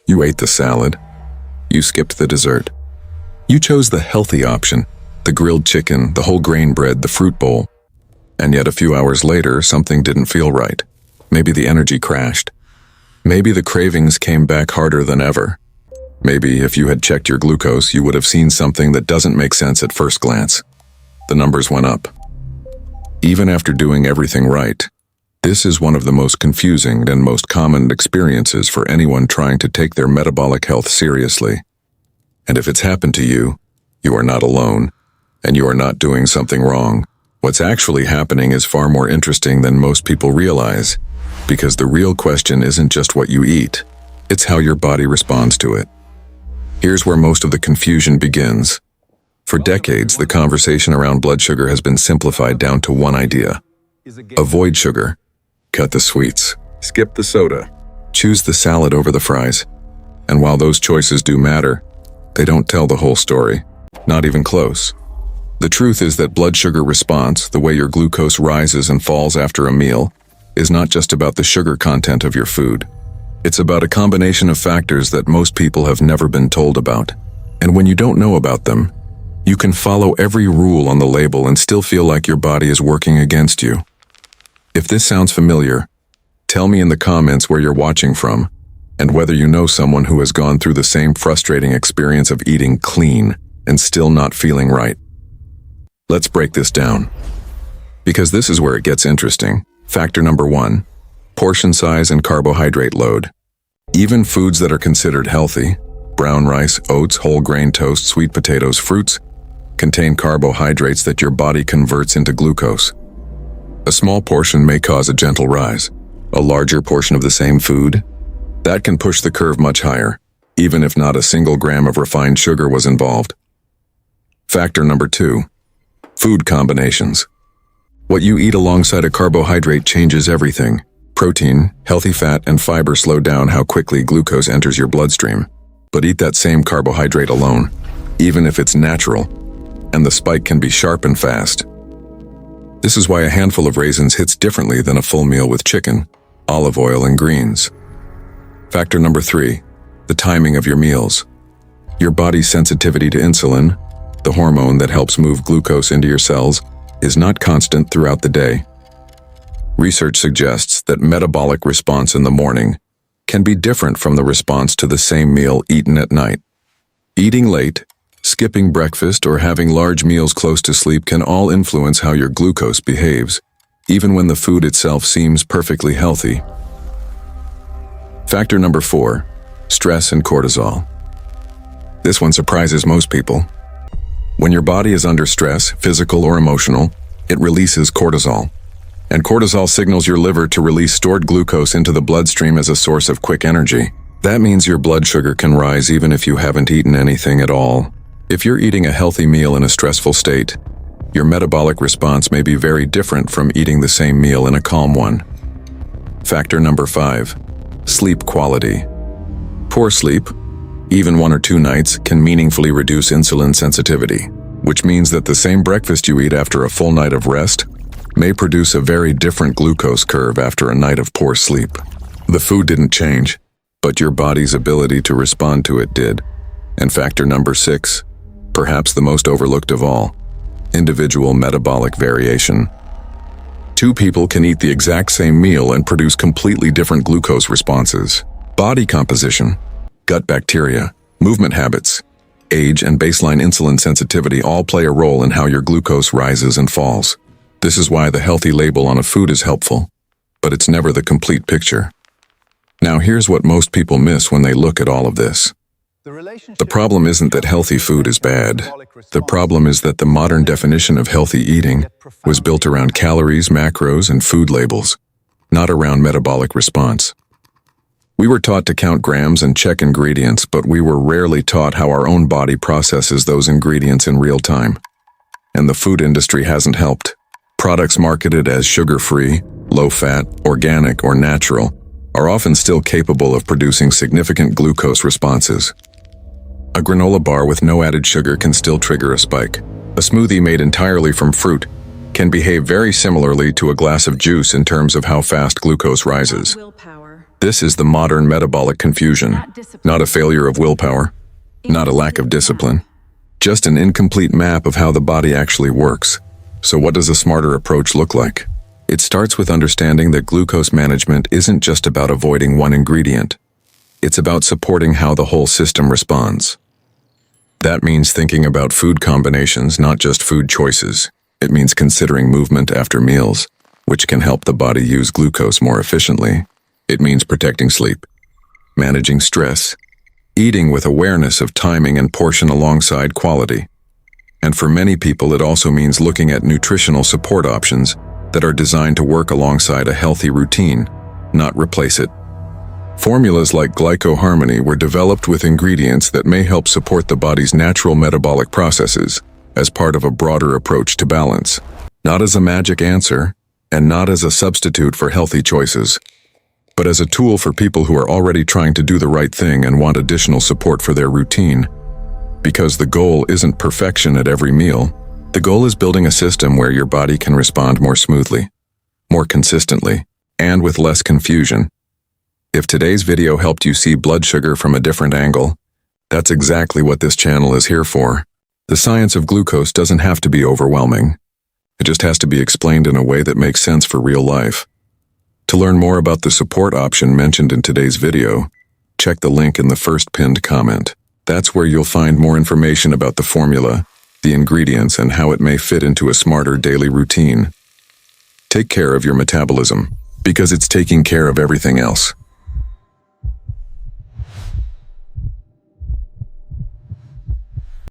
You ate the salad. You skipped the dessert. You chose the healthy option, the grilled chicken, the whole grain bread, the fruit bowl. And yet a few hours later, something didn't feel right. Maybe the energy crashed. Maybe the cravings came back harder than ever. Maybe if you had checked your glucose, you would have seen something that doesn't make sense at first glance. The numbers went up. Even after doing everything right, this is one of the most confusing and most common experiences for anyone trying to take their metabolic health seriously. And if it's happened to you, you are not alone, and you are not doing something wrong. What's actually happening is far more interesting than most people realize, because the real question isn't just what you eat, it's how your body responds to it. Here's where most of the confusion begins. For decades, the conversation around blood sugar has been simplified down to one idea. Avoid sugar. Cut the sweets. Skip the soda. Choose the salad over the fries. And while those choices do matter, they don't tell the whole story. Not even close. The truth is that blood sugar response, the way your glucose rises and falls after a meal, is not just about the sugar content of your food. It's about a combination of factors that most people have never been told about. And when you don't know about them, you can follow every rule on the label and still feel like your body is working against you. If this sounds familiar, tell me in the comments where you're watching from, and whether you know someone who has gone through the same frustrating experience of eating clean and still not feeling right. Let's break this down, because this is where it gets interesting. Factor number 1, portion size and carbohydrate load. Even foods that are considered healthy, brown rice, oats, whole grain toast, sweet potatoes, fruits, contain carbohydrates that your body converts into glucose. A small portion may cause a gentle rise. A larger portion of the same food, that can push the curve much higher, even if not a single gram of refined sugar was involved. Factor number 2, food combinations. What you eat alongside a carbohydrate changes everything. Protein, healthy fat, and fiber slow down how quickly glucose enters your bloodstream. But eat that same carbohydrate alone, even if it's natural, and the spike can be sharp and fast. This is why a handful of raisins hits differently than a full meal with chicken, olive oil, and greens. Factor number 3, the timing of your meals. Your body's sensitivity to insulin, the hormone that helps move glucose into your cells, is not constant throughout the day. Research suggests that metabolic response in the morning can be different from the response to the same meal eaten at night. Eating late, skipping breakfast, or having large meals close to sleep can all influence how your glucose behaves, even when the food itself seems perfectly healthy. Factor number 4, stress and cortisol. This one surprises most people. When your body is under stress, physical or emotional, it releases cortisol. And cortisol signals your liver to release stored glucose into the bloodstream as a source of quick energy. That means your blood sugar can rise even if you haven't eaten anything at all. If you're eating a healthy meal in a stressful state, your metabolic response may be very different from eating the same meal in a calm one. Factor number 5, sleep quality. Poor sleep, even 1 or 2 nights, can meaningfully reduce insulin sensitivity, which means that the same breakfast you eat after a full night of rest may produce a very different glucose curve after a night of poor sleep. The food didn't change, but your body's ability to respond to it did. And factor number 6, perhaps the most overlooked of all, individual metabolic variation. 2 people can eat the exact same meal and produce completely different glucose responses. Body composition, gut bacteria, movement habits, age, and baseline insulin sensitivity all play a role in how your glucose rises and falls. This is why the healthy label on a food is helpful, but it's never the complete picture. Now here's what most people miss when they look at all of this. The problem isn't that healthy food is bad. The problem is that the modern definition of healthy eating was built around calories, macros, and food labels, not around metabolic response. We were taught to count grams and check ingredients, but we were rarely taught how our own body processes those ingredients in real time. And the food industry hasn't helped. Products marketed as sugar-free, low-fat, organic, or natural are often still capable of producing significant glucose responses. A granola bar with no added sugar can still trigger a spike. A smoothie made entirely from fruit can behave very similarly to a glass of juice in terms of how fast glucose rises. This is the modern metabolic confusion, not a failure of willpower, not a lack of discipline, just an incomplete map of how the body actually works. So what does a smarter approach look like? It starts with understanding that glucose management isn't just about avoiding one ingredient. It's about supporting how the whole system responds. That means thinking about food combinations, not just food choices. It means considering movement after meals, which can help the body use glucose more efficiently. It means protecting sleep, managing stress, eating with awareness of timing and portion alongside quality. And for many people, it also means looking at nutritional support options that are designed to work alongside a healthy routine, not replace it. Formulas like GlycoHarmony were developed with ingredients that may help support the body's natural metabolic processes as part of a broader approach to balance, not as a magic answer and not as a substitute for healthy choices, but as a tool for people who are already trying to do the right thing and want additional support for their routine. Because the goal isn't perfection at every meal, the goal is building a system where your body can respond more smoothly, more consistently, and with less confusion. If today's video helped you see blood sugar from a different angle, that's exactly what this channel is here for. The science of glucose doesn't have to be overwhelming. It just has to be explained in a way that makes sense for real life. To learn more about the support option mentioned in today's video, check the link in the first pinned comment. That's where you'll find more information about the formula, the ingredients, and how it may fit into a smarter daily routine. Take care of your metabolism, because it's taking care of everything else.